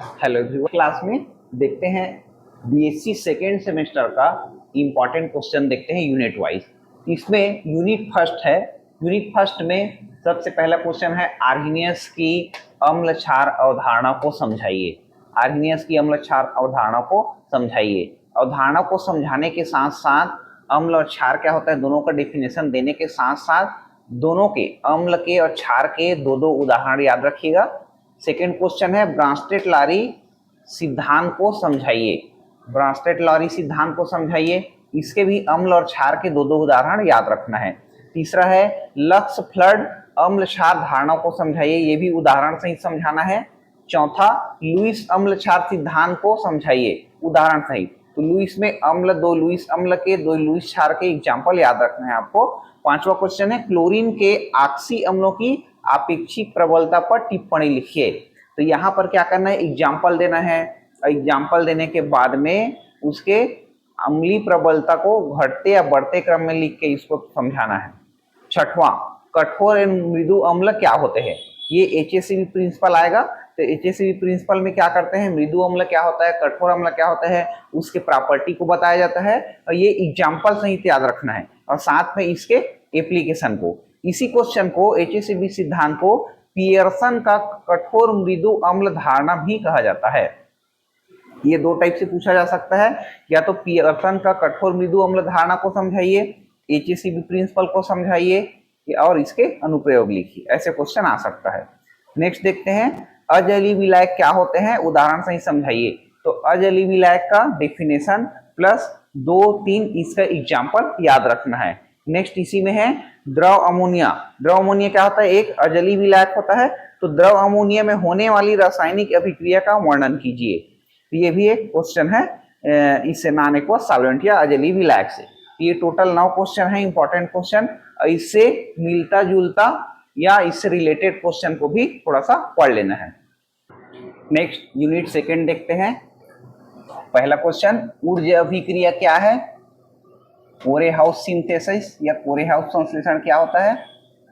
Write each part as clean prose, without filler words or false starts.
Hello everyone, class में देखते हैं बीएससी सेकेंड सेमेस्टर का इम्पॉर्टेंट क्वेश्चन देखते हैं यूनिट वाइज। इसमें यूनिट फर्स्ट है। यूनिट फर्स्ट में सबसे पहला क्वेश्चन है आर्हेनियस की अम्ल क्षार अवधारणा को समझाइए। आर्हेनियस की अम्ल क्षार अवधारणा को समझाइए। अवधारणा को समझाने के साथ साथ अम्ल और क्षार क्या होता है दोनों का डेफिनेशन देने के साथ साथ दोनों के अम्ल के और क्षार के दो दो उदाहरण याद रखिएगा। सेकेंड क्वेश्चन है ब्रांस्टेट-लारी सिद्धांत को समझाइए। ब्रांस्टेट-लारी सिद्धांत को समझाइए, इसके भी अम्ल और क्षार के दो दो उदाहरण याद रखना है। तीसरा है लक्स फ्लड अम्ल क्षार धारणा को समझाइए, ये भी उदाहरण सहित समझाना है। चौथा लुईस अम्ल क्षार सिद्धांत को समझाइए, उदाहरण सहित। तो लुईस में अम्ल, दो लुईस अम्ल के, दो लुईस क्षार के एग्जाम्पल याद रखना है आपको। पांचवा क्वेश्चन है क्लोरीन के ऑक्सी अम्लों की आपेक्षिक प्रबलता पर टिप्पणी लिखिए। तो यहाँ पर क्या करना है, एग्जाम्पल देना है। एग्जाम्पल देने के बाद में उसके अम्लीय प्रबलता को घटते या बढ़ते क्रम में लिख के इसको समझाना है। छठवां कठोर एवं मृदु अम्ल क्या होते हैं, ये एचएसीवी प्रिंसिपल आएगा। तो एचएसीवी प्रिंसिपल में क्या करते हैं, मृदु अम्ल क्या होता है, कठोर अम्ल क्या होता है, उसके प्रॉपर्टी को बताया जाता है और ये एग्जाम्पल सहित याद रखना है और साथ में इसके एप्लीकेशन को। इसी क्वेश्चन को एचएसीवी सिद्धांत को पियर्सन का कठोर मृदु अम्ल धारणा भी कहा जाता है। ये दो टाइप से पूछा जा सकता है, या तो पियर्सन का कठोर मृदु अम्ल धारणा को समझाइए, एचएसीवी प्रिंसिपल को समझाइए और इसके अनुप्रयोग लिखिए, ऐसे क्वेश्चन आ सकता है। नेक्स्ट देखते हैं अजलीय विलायक क्या होते हैं, उदाहरण सही समझाइए। तो अजलीय विलायक का डेफिनेशन प्लस 2-3 इसका एग्जाम्पल याद रखना है। नेक्स्ट इसी में है द्रव अमोनिया। द्रव अमोनिया क्या होता है, एक अजलीय विलायक होता है। तो द्रव अमोनिया में होने वाली रासायनिक अभिक्रिया का वर्णन कीजिए। तो ये भी एक क्वेश्चन है इससे नॉन एक्वस सॉल्वेंट या अजलीय विलायक से। ये टोटल 9 क्वेश्चन है, इंपॉर्टेंट क्वेश्चन। इससे मिलता जुलता या इससे रिलेटेड क्वेश्चन को भी थोड़ा सा पढ़ लेना है। नेक्स्ट यूनिट सेकेंड देखते हैं। पहला क्वेश्चन ऊर्जा अभिक्रिया क्या है, कोरेहाउस सिंथेसिस या कोरेहाउस संश्लेषण क्या होता है।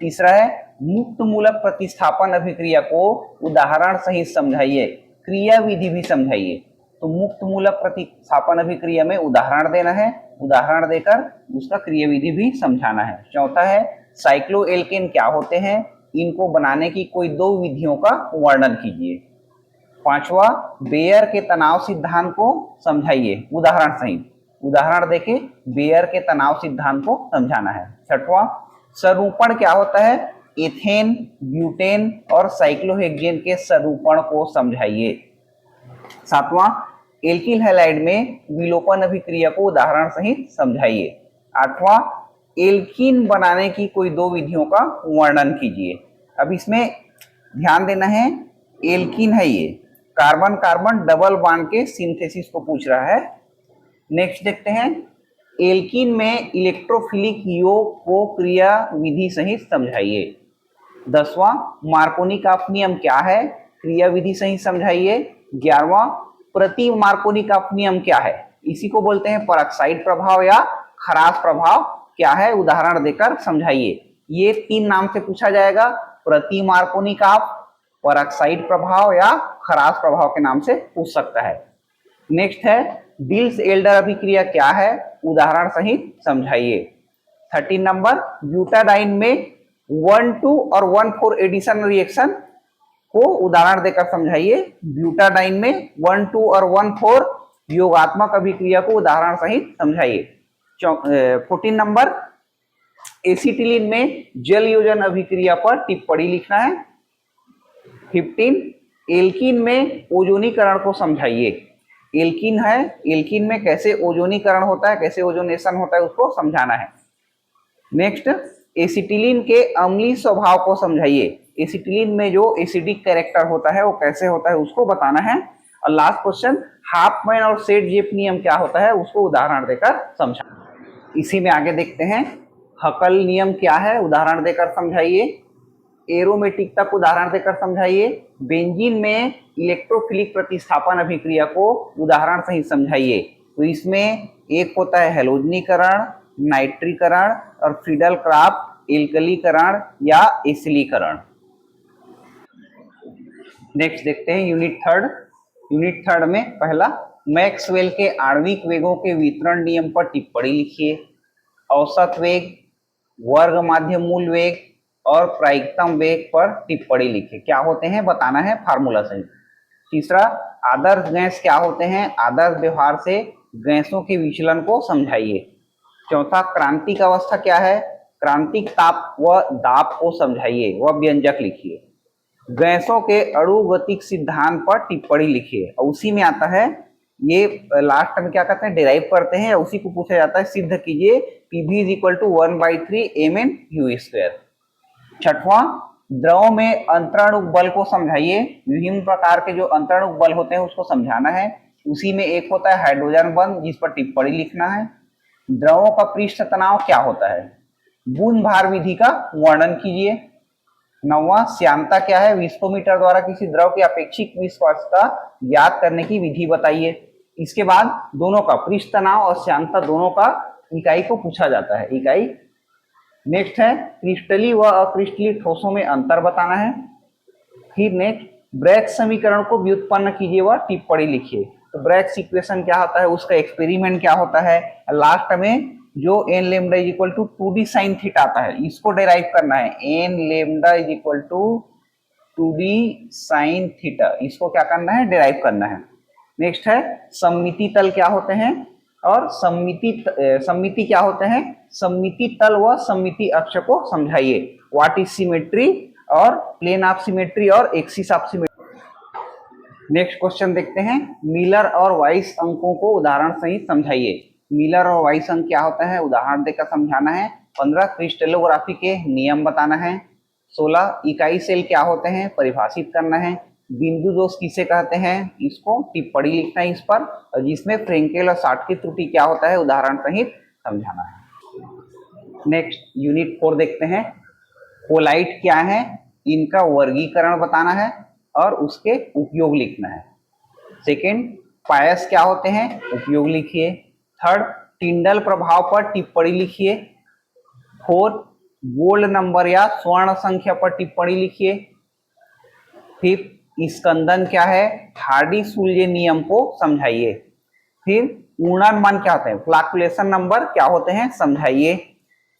तीसरा है मुक्त मूलक प्रतिस्थापन अभिक्रिया को उदाहरण सहित समझाइए, क्रिया विधि भी समझाइए। तो मुक्त मूलक प्रतिस्थापन अभिक्रिया में उदाहरण देना है, उदाहरण देकर उसका क्रिया विधि भी समझाना है। चौथा है साइक्लोएल्केन क्या होते हैं, इनको बनाने की कोई दो विधियों का वर्णन कीजिए। पांचवा बेयर के तनाव सिद्धांत को समझाइए, उदाहरण सहित। उदाहरण देके बेयर के तनाव सिद्धांत को समझाना है। छठवां सरूपण क्या होता है, एथेन, ब्यूटेन और साइक्लोहेक्सेन के सरूपण को समझाइए। सातवां एल्किल हैलाइड में विलोपन अभिक्रिया को उदाहरण सहित समझाइए। आठवां एल्कीन बनाने की कोई दो विधियों का वर्णन कीजिए। अब इसमें ध्यान देना है, एल्कीन है ये, कार्बन कार्बन डबल बॉन्ड के सिंथेसिस को पूछ रहा है। नेक्स्ट देखते हैं एल्कीन में इलेक्ट्रोफिलिक योग को क्रिया विधि सहित समझाइए। 10वां मार्कोनिक ऑफ नियम क्या है, क्रिया विधि सहित समझाइए। 11वां प्रति मार्कोनिक ऑफ नियम क्या है, इसी को बोलते हैं परऑक्साइड प्रभाव या खराश प्रभाव क्या है, उदाहरण देकर समझाइए। ये 3 नाम से पूछा जाएगा, प्रति मार्कोनिक ऑफ, परऑक्साइड प्रभाव या खराश प्रभाव के नाम से पूछ सकता है। नेक्स्ट है डिल्स एल्डर अभिक्रिया क्या है, उदाहरण सहित समझाइए। 13 नंबर ब्यूटाडाइन में 1,2 और 1,4 एडिशन रिएक्शन को उदाहरण देकर समझाइए। ब्यूटाडाइन में 1,2 और 1,4 योगात्मक अभिक्रिया को उदाहरण सहित समझाइए। 14 नंबर एसिटिलीन में जल योजन अभिक्रिया पर टिप्पणी लिखना है। 15 एल्कीन में ओजोनीकरण को समझाइए। एल्कीन है, एल्कीन में कैसे ओजोनीकरण होता है, कैसे ओजोनेशन होता है, उसको समझाना है। नेक्स्ट एसिटिलीन के अम्लीय स्वभाव को समझाइए। एसिटिलीन में जो एसिडिक कैरेक्टर होता है वो कैसे होता है उसको बताना है। और लास्ट क्वेश्चन हाफमैन और सेट-जेफ नियम क्या होता है उसको उदाहरण देकर समझाना। इसी में आगे देखते हैं हकल नियम क्या है, उदाहरण देकर समझाइए। एरोमेटिकता को उदाहरण देकर समझाइए। बेंजीन में इलेक्ट्रोफिलिक प्रतिस्थापन अभिक्रिया को उदाहरण सहित समझाइए। तो इसमें एक होता है हैलोजनीकरण, नाइट्रीकरण और फ्रीडल क्राफ्ट एल्कलीकरण या एसिलीकरण। नेक्स्ट देखते हैं यूनिट थर्ड। यूनिट थर्ड में पहला, मैक्सवेल के आणविक वेगों के वितरण नियम पर टिप्पणी लिखिए। औसत वेग, वर्ग माध्य मूल वेग और प्रायिकतम वेग पर टिप्पणी लिखिए। क्या होते हैं बताना है फार्मूला सहित। तीसरा, आदर्श गैस क्या होते हैं, आदर्श व्यवहार से गैसों के विचलन को समझाइए। चौथा, क्रांतिक अवस्था क्या है, क्रांतिक ताप व दाब को समझाइए व व्यंजक लिखिए। गैसों के अणुगतिक सिद्धांत पर टिप्पणी लिखिए। और उसी में आता है ये लास्ट में क्या करते हैं, डिराइव करते हैं, उसी को पूछा जाता है, सिद्ध कीजिए Pv is equal to 1/3 mn/u²। छठवां, द्रव में अंतरणुक बल को समझाइए। विभिन्न प्रकार के जो अंतरणुक बल होते हैं उसको समझाना है। उसी में एक होता है हाइड्रोजन बंध, जिस पर टिप्पणी लिखना है। द्रवों का पृष्ठ तनाव क्या होता है, बूंद भार विधि का वर्णन कीजिए। नौवां, श्यानता क्या है, विस्कोमीटर द्वारा किसी द्रव की अपेक्षिक विस्कोसता ज्ञात करने की विधि बताइए। इसके बाद दोनों का पृष्ठ तनाव और श्यानता दोनों का इकाई को पूछा जाता है, इकाई। नेक्स्ट है क्रिस्टलीय व अक्रिस्टलीय ठोसों में अंतर बताना है। फिर नेक्स्ट, ब्रैग समीकरण को व्युत्पन्न कीजिए व टिप्पणी लिखिए। तो ब्रैग इक्वेशन क्या होता है, उसका एक्सपेरिमेंट क्या होता है। लास्ट में जो n lambda is equal to 2d sine theta आता है, इसको डेराइव करना है। n lambda is equal to 2d sine theta, इसको क्या करना है, डेराइव करना है। नेक्स्ट है सममिति तल क्या होते हैं और सममिति क्या होते हैं, सममिति तल व सममिति अक्ष को समझाइए। व्हाट इज सिमेट्री और प्लेन ऑफ सिमेट्री और axis of symmetry. Next question देखते हैं, मिलर और वाइस अंकों को उदाहरण सहित समझाइए। मिलर और वाइस अंक क्या होता है, उदाहरण देकर समझाना है। 15, क्रिस्टलोग्राफी के नियम बताना है। 16, इकाई सेल क्या होते हैं, परिभाषित करना है। बिंदु दोष किसे कहते हैं, इसको टिप्पणी लिखना है इस पर, और जिसमें फ्रेंकेल और शाटकी त्रुटि क्या होता है उदाहरण सहित समझाना है। नेक्स्ट यूनिट 4 देखते हैं, कोलाइट क्या है, इनका वर्गीकरण बताना है और उसके उपयोग लिखना है। सेकेंड, पायस क्या होते हैं, उपयोग लिखिए। थर्ड, टिंडल प्रभाव पर टिप्पणी लिखिए। फोर्थ, गोल्ड नंबर या स्वर्ण संख्या पर टिप्पणी लिखिए। फिफ्थ, स्कंदन क्या है, हार्डी-सुलजे नियम को समझाइए। फिर पूर्णानुमान क्या होते हैं, फ्लक्चुएशन नंबर क्या होते हैं समझाइए।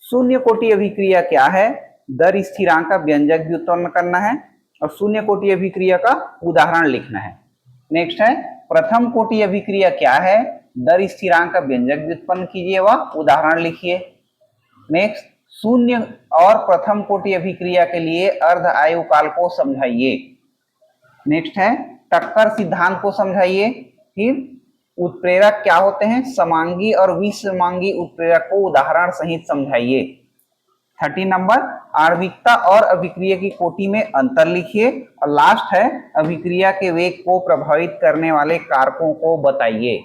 शून्य कोटि अभिक्रिया क्या है, दर स्थिरांक का व्यंजक व्युत्पन्न करना है और शून्य कोटि अभिक्रिया का उदाहरण लिखना है। नेक्स्ट है प्रथम कोटि अभिक्रिया क्या है, दर स्थिरांक का व्यंजक व्युत्पन्न कीजिए व उदाहरण लिखिए। नेक्स्ट, शून्य और प्रथम कोटि अभिक्रिया के लिए अर्ध आयु काल को समझाइए। नेक्स्ट है टक्कर सिद्धांत को समझाइए। फिर उत्प्रेरक क्या होते हैं, समांगी और विसमांगी उत्प्रेरक को उदाहरण सहित समझाइए। 30 नंबर, आणविकता और अभिक्रिया की कोटि में अंतर लिखिए। और लास्ट है अभिक्रिया के वेग को प्रभावित करने वाले कारकों को बताइए।